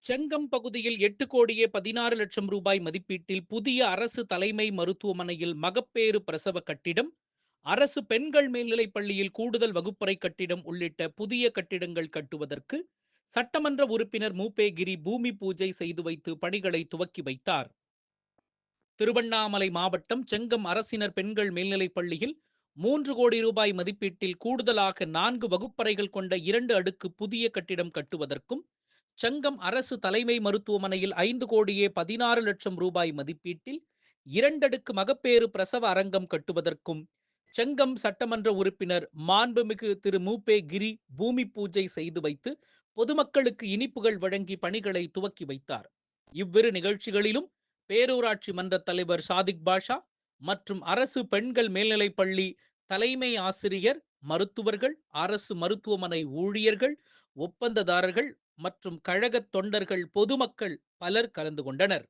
செங்கம் பகுதியில் 8,16,00,000 ரூபாய் மதிப்பீட்டில் புதிய அரசு தலைமை மருத்துவமனையில் மகப்பேறு பிரசவ கட்டிடம், அரசு பெண்கள் மேல்நிலைப் பள்ளியில் கூடுதல் வகுப்பறை கட்டிடம் உள்ளிட்ட புதிய கட்டிடங்கள் கட்டுவதற்கு சட்டமன்ற உறுப்பினர் மூபே கிரி பூமி பூஜை செய்து வைத்து பணிகளை துவக்கி வைத்தார். திருவண்ணாமலை மாவட்டம் செங்கம் அரசினர் பெண்கள் மேல்நிலைப் பள்ளியில் 3 கோடி ரூபாய் மதிப்பீட்டில் கூடுதலாக 4 வகுப்பறைகள் கொண்ட 2 அடுக்கு புதிய கட்டிடம் கட்டுவதற்கும், செங்கம் அரசு தலைமை மருத்துவமனையில் 5,16,00,000 ரூபாய் மதிப்பீட்டில் 2 அடுக்கு மகப்பேறு பிரசவ அரங்கம் கட்டுவதற்கும் செங்கம் சட்டமன்ற உறுப்பினர் மாண்புமிகு திரு மூபே கிரி பூமி பூஜை செய்து வைத்து பொதுமக்களுக்கு இனிப்புகள் வழங்கி பணிகளை துவக்கி வைத்தார். இவ்விரு நிகழ்ச்சிகளிலும் பேரூராட்சி மன்ற தலைவர் சாதிக் பாஷா மற்றும் அரசு பெண்கள் மேல்நிலைப் பள்ளி தலைமை ஆசிரியர், மருத்துவர்கள், அரசு மருத்துவமனை ஊழியர்கள், ஒப்பந்ததாரர்கள் மற்றும் கழக தொண்டர்கள், பொதுமக்கள் பலர் கலந்து கொண்டனர்.